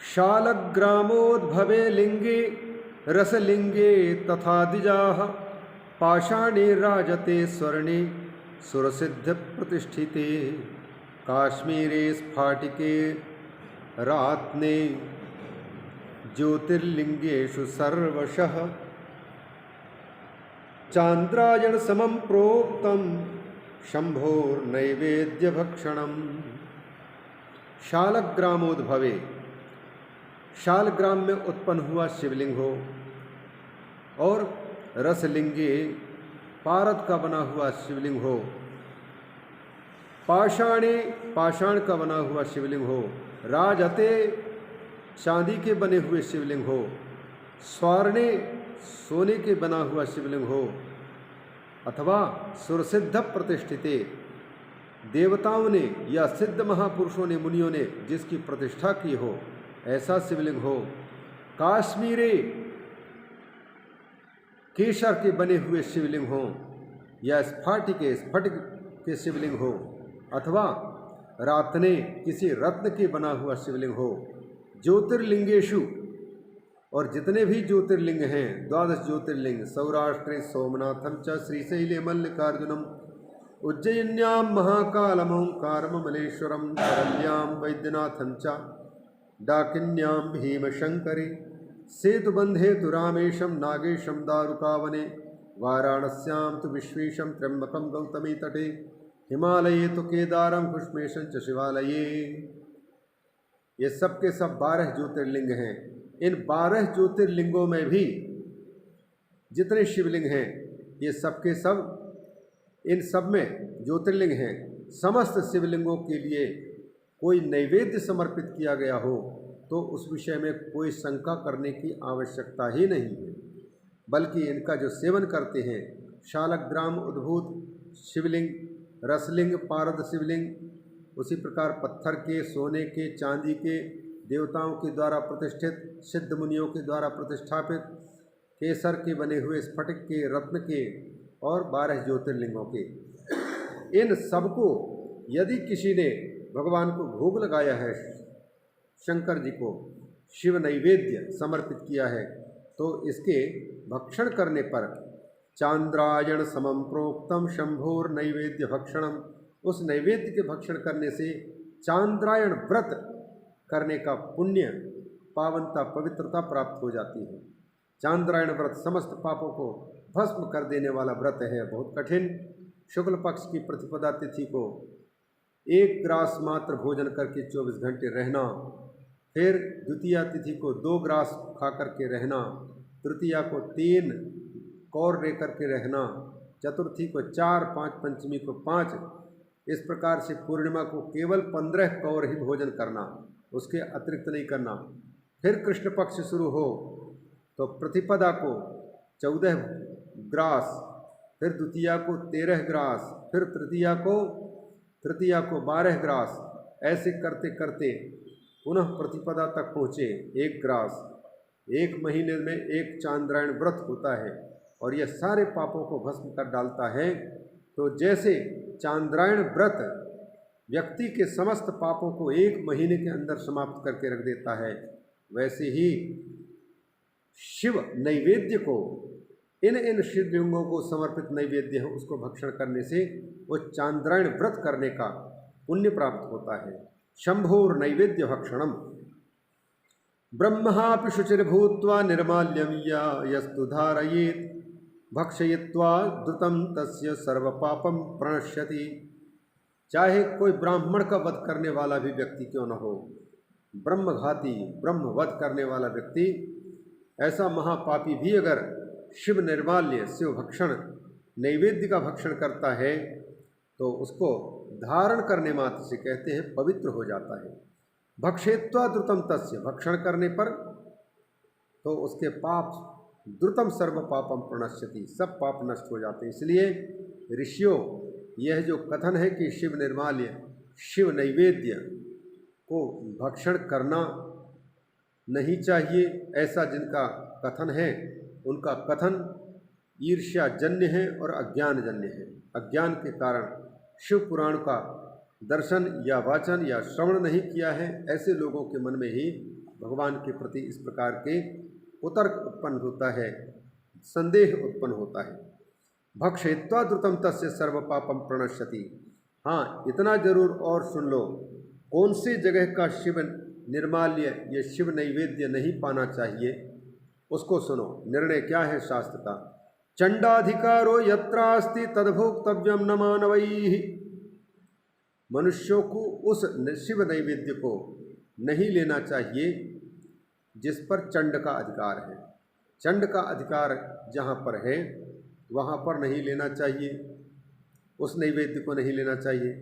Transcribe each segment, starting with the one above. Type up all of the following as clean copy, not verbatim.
शालग्रामोद्भवे लिंगे रसलिंगे तथा द्विजाः पाषाणे राजते स्वर्णे सुरसिद्ध प्रतिष्ठिते काश्मीरे स्फाटिके रात्ने ज्योतिर्लिंगेषु सर्वशः चांद्रायण समं प्रोक्तम शंभोर्नैवेद्य भक्षणम। शालग्रामोद्भवे, शालग्राम में उत्पन्न हुआ शिवलिंग हो, और रसलिंगे पारद का बना हुआ शिवलिंग हो, पाषाणे पाषाण का बना हुआ शिवलिंग हो, राजते चांदी के बने हुए शिवलिंग हो, स्वर्णे सोने के बना हुआ शिवलिंग हो, अथवा सुरसिद्ध प्रतिष्ठिते देवताओं ने या सिद्ध महापुरुषों ने मुनियों ने जिसकी प्रतिष्ठा की हो ऐसा शिवलिंग हो, काश्मीरे केशर के बने हुए शिवलिंग हो, या स्फटिक के शिवलिंग हो, अथवा रातने किसी रत्न के बना हुआ शिवलिंग हो, ज्योतिर्लिंगेशु और जितने भी ज्योतिर्लिंग हैं 12 ज्योतिर्लिंग सौराष्ट्रे सोमनाथम च श्रीशैले मल्लिकार्जुनम उज्जयिन्यां महाकालम ओंकारमलेश्वरम शरण्यां वैद्यनाथं च डाकिन्यां भीमशंकरे सेतुबंधे तु रामेशं नागेशं दारुकावने वाराणस्यां तु विश्वेशं त्र्यंबकं गौतमी तटे हिमालये तो केदारं कुष्मेशं च शिवालये। ये सब के सब 12 ज्योतिर्लिंग हैं। इन 12 ज्योतिर्लिंगों में भी जितने शिवलिंग हैं ये सब के सब, इन सब में ज्योतिर्लिंग हैं, समस्त शिवलिंगों के लिए कोई नैवेद्य समर्पित किया गया हो तो उस विषय में कोई शंका करने की आवश्यकता ही नहीं है, बल्कि इनका जो सेवन करते हैं शालग्राम उद्भूत शिवलिंग, रसलिंग पारद शिवलिंग, उसी प्रकार पत्थर के, सोने के, चांदी के, देवताओं के द्वारा प्रतिष्ठित, सिद्ध मुनियों के द्वारा प्रतिष्ठापित, केसर के बने हुए, स्फटिक के, रत्न के और 12 ज्योतिर्लिंगों के, इन सबको यदि किसी ने भगवान को भोग लगाया है, शंकर जी को शिव नैवेद्य समर्पित किया है, तो इसके भक्षण करने पर चांद्रायण समम प्रोक्तम शंभोर नैवेद्य भक्षणम, उस नैवेद्य के भक्षण करने से चांद्रायण व्रत करने का पुण्य, पावनता, पवित्रता प्राप्त हो जाती है। चांद्रायण व्रत समस्त पापों को भस्म कर देने वाला व्रत है, बहुत कठिन। शुक्ल पक्ष की प्रतिपदा तिथि को 1 ग्रास मात्र भोजन करके 24 घंटे रहना, फिर द्वितीया तिथि को 2 ग्रास खा करके रहना, तृतीया को 3 कौर ले करके रहना, चतुर्थी को 4, 5 पंचमी को 5, इस प्रकार से पूर्णिमा को केवल 15 कौर ही भोजन करना, उसके अतिरिक्त नहीं करना। फिर कृष्ण पक्ष शुरू हो तो प्रतिपदा को 14 ग्रास, फिर द्वितीया को 13 ग्रास, फिर तृतीया को 12 ग्रास, ऐसे करते करते पुनः प्रतिपदा तक पहुँचे 1 ग्रास। 1 महीने में 1 चांद्रायण व्रत होता है और यह सारे पापों को भस्म कर डालता है। तो जैसे चांद्रायण व्रत व्यक्ति के समस्त पापों को 1 महीने के अंदर समाप्त करके रख देता है, वैसे ही शिव नैवेद्य को, इन शिवलिंगों को समर्पित नैवेद्य है उसको भक्षण करने से वो चांद्रायण व्रत करने का पुण्य प्राप्त होता है। शंभोर नैवेद्य भक्षणम ब्रह्मापि शुचिर्भूत्वा निर्माल्यम यस्तु धारयेत् भक्षयित्वा द्रुतं तस्य सर्वपापम प्रणश्यति। चाहे कोई ब्राह्मण का वध करने वाला भी व्यक्ति क्यों न हो, ब्रह्मघाती, ब्रह्म वध करने वाला व्यक्ति, ऐसा महापापी भी अगर शिव निर्माल्य, शिव भक्षण, नैवेद्य का भक्षण करता है तो उसको धारण करने मात्र से कहते हैं पवित्र हो जाता है। भक्षयित्वा द्रुतं तस्य, भक्षण करने पर तो उसके पाप, द्रुतम सर्व पापम प्रणश्यति, सब पाप नष्ट हो जाते हैं। इसलिए ऋषियों, यह जो कथन है कि शिव निर्माल्य, शिव नैवेद्य को भक्षण करना नहीं चाहिए, ऐसा जिनका कथन है उनका कथन ईर्ष्याजन्य है और अज्ञानजन्य है। अज्ञान के कारण शिव पुराण का दर्शन या वाचन या श्रवण नहीं किया है, ऐसे लोगों के मन में ही भगवान के प्रति इस प्रकार के कुतर्क उत्पन्न होता है, संदेह उत्पन्न होता है। भक्षयित्वा द्रुतम तस्य सर्व पापम प्रणश्यति। हाँ, इतना जरूर और सुन लो, कौन सी जगह का शिव निर्माल्य, ये शिव नैवेद्य नहीं पाना चाहिए, उसको सुनो। निर्णय क्या है शास्त्र का? चंडाधिकारो यत्रास्ति तद्भोक्तव्यम न मानवैः। मनुष्यों को उस शिव नैवेद्य को नहीं लेना चाहिए जिस पर चंड का अधिकार है। चंड का अधिकार जहाँ पर है वहाँ पर नहीं लेना चाहिए, उस नैवेद्य को नहीं लेना चाहिए।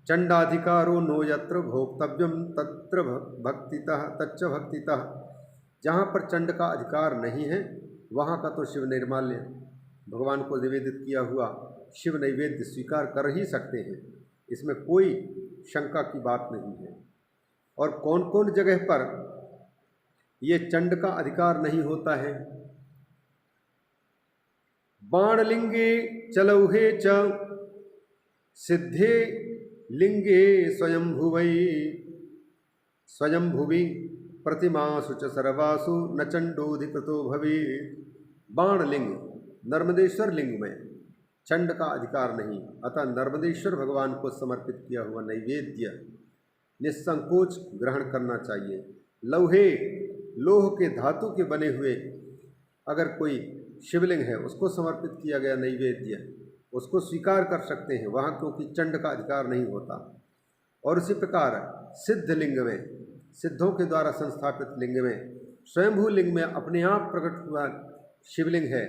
चंडाधिकारो नो यत्र भोक्तव्यम तत्र भक्तितः तच्च भक्तितः। जहाँ पर चंड का अधिकार नहीं है वहाँ का तो शिव निर्माल्य, भगवान को निवेदित किया हुआ शिव नैवेद्य स्वीकार कर ही सकते हैं, इसमें कोई शंका की बात नहीं है। और कौन कौन जगह पर ये चंड का अधिकार नहीं होता है? बाणलिंगे चलौहे च सिद्धे लिंगे स्वयंभुवि प्रतिमासु च सर्वासु न चंडोधिकृतो भवेत्। बाणलिंग नर्मदेश्वर लिंग में चंड का अधिकार नहीं, अतः नर्मदेश्वर भगवान को समर्पित किया हुआ नैवेद्य निसंकोच ग्रहण करना चाहिए। लौहे, लोह के धातु के बने हुए अगर कोई शिवलिंग है उसको समर्पित किया गया नैवेद्य उसको स्वीकार कर सकते हैं वहाँ, क्योंकि चंड का अधिकार नहीं होता। और उसी प्रकार सिद्ध लिंग में, सिद्धों के द्वारा संस्थापित लिंग में, स्वयंभू लिंग में अपने आप प्रकट हुआ शिवलिंग है,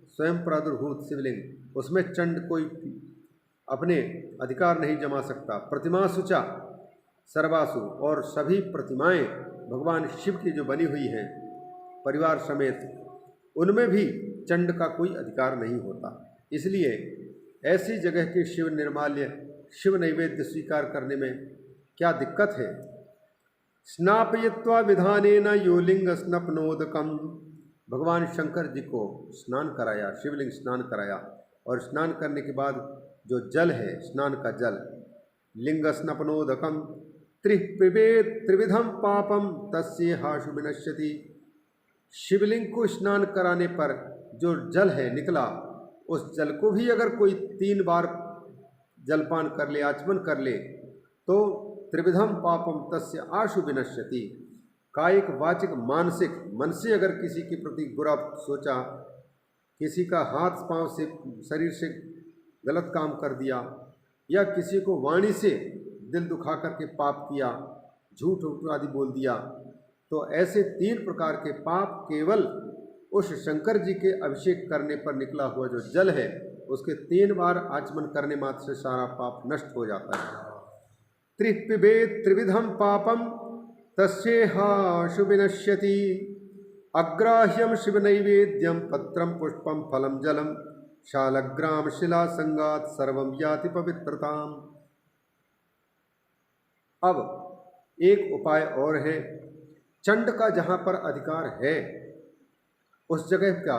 स्वयं प्रादुर्भूत शिवलिंग, उसमें चंड कोई अपने अधिकार नहीं जमा सकता। प्रतिमा सुचा सर्वासु, और सभी प्रतिमाएं भगवान शिव की जो बनी हुई हैं परिवार समेत, उनमें भी चंड का कोई अधिकार नहीं होता। इसलिए ऐसी जगह के शिव निर्माल्य, शिव नैवेद्य स्वीकार करने में क्या दिक्कत है? स्नापयित्वा विधानेन यो लिंग स्नपनोदकम। भगवान शंकर जी को स्नान कराया, शिवलिंग स्नान कराया, और स्नान करने के बाद जो जल है, स्नान का जल, लिंग स्नपनोदकम त्रिविधम पापम तस्य हाशु विनश्यति। शिवलिंग को स्नान कराने पर जो जल है निकला, उस जल को भी अगर कोई 3 बार जलपान कर ले, आचमन कर ले, तो त्रिविधम पापम तस्य आशु विनश्यति। कायिक वाचिक मानसिक, मन से अगर किसी के प्रति बुरा सोचा, किसी का हाथ पांव से शरीर से गलत काम कर दिया, या किसी को वाणी से दिल दुखा करके पाप किया, झूठ आदि बोल दिया, तो ऐसे 3 प्रकार के पाप केवल उस शंकर जी के अभिषेक करने पर निकला हुआ जो जल है उसके 3 बार आचमन करने मात्र से सारा पाप नष्ट हो जाता है। त्रिपिबेद त्रिविधम पापम तस्येहाशु विनश्यति। अग्राह्यम शिव नैवेद्यम पत्रम पुष्पम फलम जलम शालग्राम शिला संगात सर्वम याति पवित्रताम। अब एक उपाय और है। चंड का जहाँ पर अधिकार है उस जगह का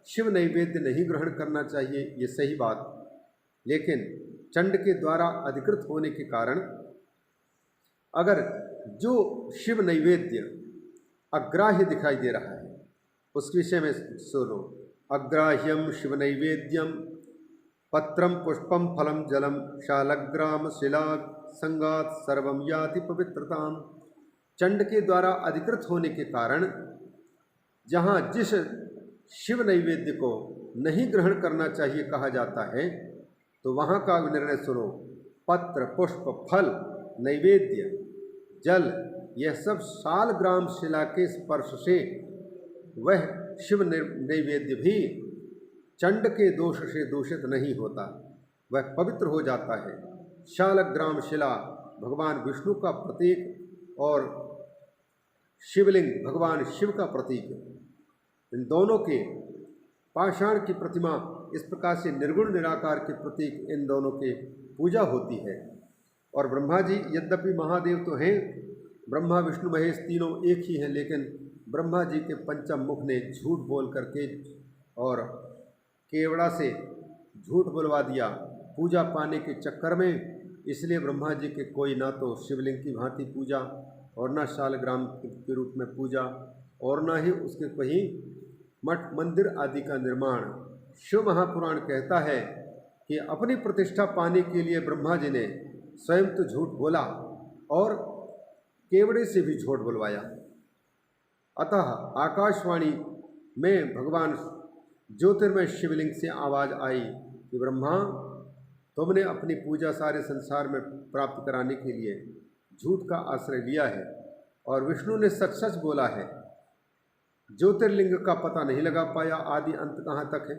शिव नैवेद्य नहीं ग्रहण करना चाहिए, ये सही बात, लेकिन चंड के द्वारा अधिकृत होने के कारण अगर जो शिव नैवेद्य अग्राह्य दिखाई दे रहा है उस विषय में सुनो। अग्राह्यम शिव नैवेद्यम पत्रम पुष्पम फलम जलम शालग्राम शिला संगात सर्वम याति पवित्रताम। चंड के द्वारा अधिकृत होने के कारण जहाँ जिस शिव नैवेद्य को नहीं ग्रहण करना चाहिए कहा जाता है, तो वहाँ का निर्णय सुनो। पत्र पुष्प फल नैवेद्य जल, यह सब शालग्राम शिला के स्पर्श से वह शिव नैवेद्य भी चंड के दोष से दूषित नहीं होता, वह पवित्र हो जाता है। शालग्राम शिला भगवान विष्णु का प्रतीक और शिवलिंग भगवान शिव का प्रतीक, इन दोनों के पाषाण की प्रतिमा इस प्रकार से निर्गुण निराकार के प्रतीक, इन दोनों के पूजा होती है। और ब्रह्मा जी यद्यपि महादेव तो हैं, ब्रह्मा विष्णु महेश तीनों एक ही हैं, लेकिन ब्रह्मा जी के पंचम मुख ने झूठ बोल करके और केवड़ा से झूठ बुलवा दिया पूजा पाने के चक्कर में, इसलिए ब्रह्मा जी के कोई ना तो शिवलिंग की भांति पूजा और न शालग्राम के रूप में पूजा और न ही उसके कहीं मठ मंदिर आदि का निर्माण। शिव महापुराण कहता है कि अपनी प्रतिष्ठा पाने के लिए ब्रह्मा जी ने स्वयं तो झूठ बोला और केवड़े से भी झूठ बुलवाया। अतः आकाशवाणी में भगवान ज्योतिर्मय शिवलिंग से आवाज़ आई कि ब्रह्मा, तुमने अपनी पूजा सारे संसार में प्राप्त कराने के लिए झूठ का आश्रय लिया है और विष्णु ने सच सच बोला है। ज्योतिर्लिंग का पता नहीं लगा पाया, आदि अंत कहाँ तक है,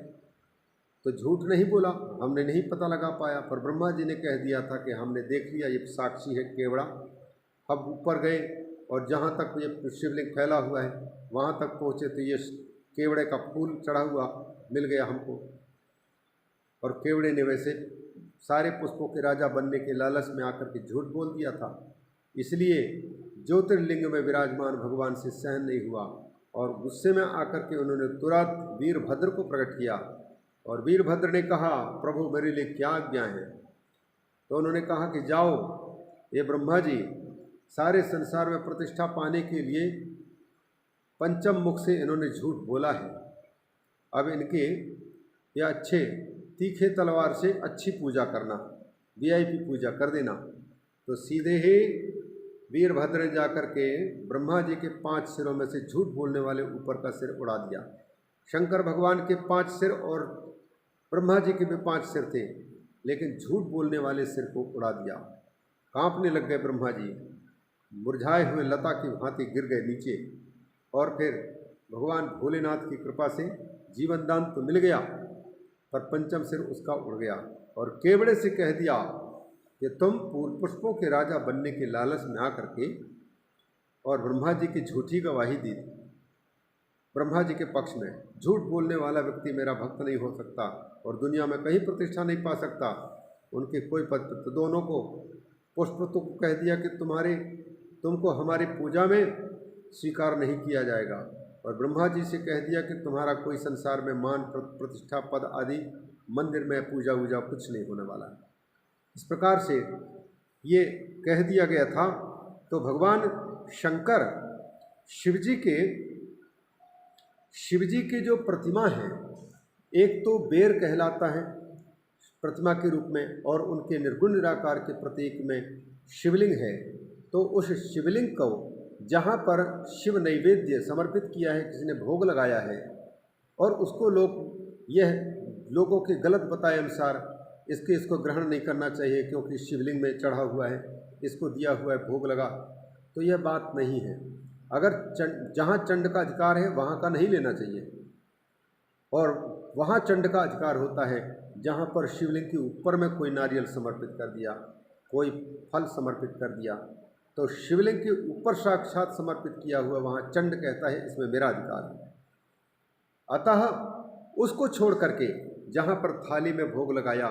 तो झूठ नहीं बोला, हमने नहीं पता लगा पाया। पर ब्रह्मा जी ने कह दिया था कि हमने देख लिया, ये साक्षी है केवड़ा। अब ऊपर गए और जहाँ तक ये शिवलिंग फैला हुआ है वहाँ तक पहुँचे तो ये केवड़े का फूल चढ़ा हुआ मिल गया हमको। और केवड़े ने वैसे सारे पुष्पों के राजा बनने के लालच में आकर के झूठ बोल दिया था, इसलिए ज्योतिर्लिंग में विराजमान भगवान से सहन नहीं हुआ और गुस्से में आकर के उन्होंने तुरंत वीरभद्र को प्रकट किया। और वीरभद्र ने कहा, प्रभु मेरे लिए क्या आज्ञा है? तो उन्होंने कहा कि जाओ, ये ब्रह्मा जी सारे संसार में प्रतिष्ठा पाने के लिए पंचम मुख से इन्होंने झूठ बोला है। अब इनके या अच्छे तीखे तलवार से अच्छी पूजा करना, वीआईपी पूजा कर देना। तो सीधे ही वीरभद्र ने जाकर के ब्रह्मा जी के 5 सिरों में से झूठ बोलने वाले ऊपर का सिर उड़ा दिया। शंकर भगवान के 5 सिर और ब्रह्मा जी के भी 5 सिर थे, लेकिन झूठ बोलने वाले सिर को उड़ा दिया। कांपने लग गए ब्रह्मा जी, मुरझाए हुए लता की भांति गिर गए नीचे। और फिर भगवान भोलेनाथ की कृपा से जीवन दान तो मिल गया, पर पंचम सिर उसका उड़ गया और केवड़े से कह दिया कि तुम पुष्पों के राजा बनने के लालच में आकर के और ब्रह्मा जी की झूठी गवाही दी। ब्रह्मा जी के पक्ष में झूठ बोलने वाला व्यक्ति मेरा भक्त नहीं हो सकता और दुनिया में कहीं प्रतिष्ठा नहीं पा सकता। उनके कोई पद, तो दोनों को पुष्पों को कह दिया कि तुमको हमारी पूजा में स्वीकार नहीं किया जाएगा, और ब्रह्मा जी से कह दिया कि तुम्हारा कोई संसार में मान प्रतिष्ठा पद आदि मंदिर में पूजा वूजा कुछ नहीं होने वाला है। इस प्रकार से ये कह दिया गया था। तो भगवान शंकर शिव जी के जो प्रतिमा है, एक तो बेर कहलाता है प्रतिमा के रूप में, और उनके निर्गुण निराकार के प्रतीक में शिवलिंग है। तो उस शिवलिंग को जहाँ पर शिव नैवेद्य समर्पित किया है, किसी ने भोग लगाया है और उसको लोगों के गलत बताए अनुसार इसको ग्रहण नहीं करना चाहिए क्योंकि शिवलिंग में चढ़ा हुआ है, इसको दिया हुआ है भोग लगा, तो यह बात नहीं है। अगर जहाँ चंड का अधिकार है वहाँ का नहीं लेना चाहिए, और वहाँ चंड का अधिकार होता है जहाँ पर शिवलिंग के ऊपर में कोई नारियल समर्पित कर दिया, कोई फल समर्पित कर दिया, तो शिवलिंग के ऊपर साक्षात समर्पित किया हुआ वहाँ चंड कहता है इसमें मेरा अधिकार है। अतः उसको छोड़ करके जहाँ पर थाली में भोग लगाया,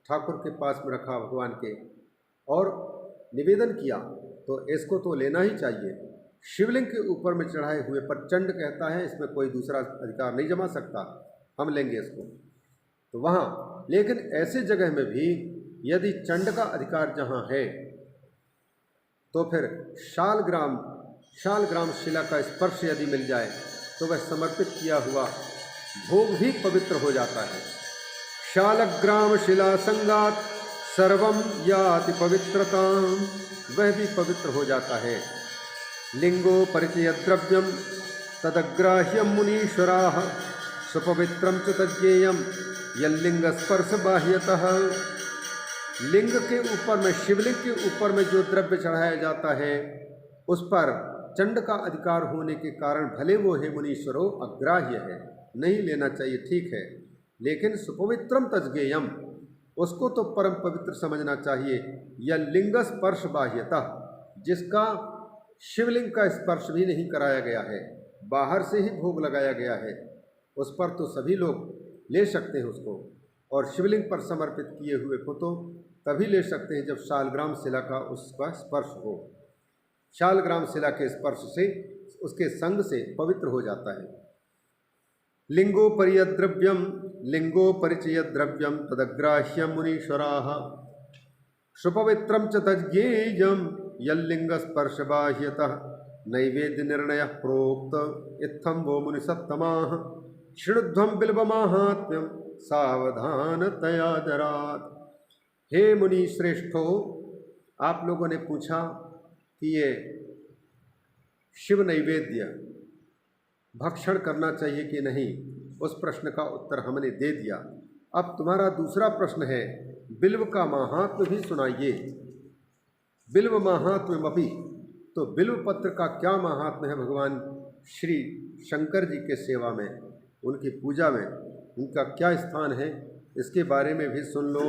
ठाकुर के पास में रखा भगवान के और निवेदन किया, तो इसको तो लेना ही चाहिए। शिवलिंग के ऊपर में चढ़ाए हुए पर चंड कहता है इसमें कोई दूसरा अधिकार नहीं जमा सकता, हम लेंगे इसको। तो वहाँ, लेकिन ऐसे जगह में भी यदि चंड का अधिकार जहाँ है तो फिर शालग्राम शिला का स्पर्श यदि मिल जाए तो वह समर्पित किया हुआ भोग भी पवित्र हो जाता है। शालग्राम शिला संगात सर्वम याति पवित्रता, वह भी पवित्र हो जाता है। लिंगो परिचय द्रव्यम तदग्राह्यम मुनीश्वराः सुपवित्रम च तज्ञेयम यल्लिंग स्पर्श बाह्यतः। लिंग के ऊपर में, शिवलिंग के ऊपर में जो द्रव्य चढ़ाया जाता है उस पर चंड का अधिकार होने के कारण भले वो है मुनीश्वरों अग्राह्य है, नहीं लेना चाहिए, ठीक है, लेकिन सुपवित्रम तज्ञेयम, उसको तो परम पवित्र समझना चाहिए। यह लिंग स्पर्श बाह्यतः, जिसका शिवलिंग का स्पर्श भी नहीं कराया गया है, बाहर से ही भोग लगाया गया है, उस पर तो सभी लोग ले सकते हैं उसको, और शिवलिंग पर समर्पित किए हुए को तो तभी ले सकते हैं जब शालग्राम शिला का उसका स्पर्श हो। शालग्राम शिला के स्पर्श से, उसके संग से पवित्र हो जाता है। लिंगो परिचय द्रव्यम तदग्राह्यम मुनीश्वराः सुपवित्रम च तज्ञेयम यल्लिंग स्पर्श बाह्यतः नैवेद्य निर्णय प्रोक्त इत्थम वो मुनिसत्तमाः क्षिणुध्वं बिल्वमाहात्म्यं सावधानतया जरात्। हे मुनि श्रेष्ठो, आप लोगों ने पूछा कि ये शिव नैवेद्य भक्षण करना चाहिए कि नहीं, उस प्रश्न का उत्तर हमने दे दिया। अब तुम्हारा दूसरा प्रश्न है बिल्व का महात्म्य भी सुनाइए। बिल्व महात्म्यमपि, तो बिल्व पत्र का क्या महात्म्य है भगवान श्री शंकर जी के सेवा में, उनकी पूजा में उनका क्या स्थान है, इसके बारे में भी सुन लो।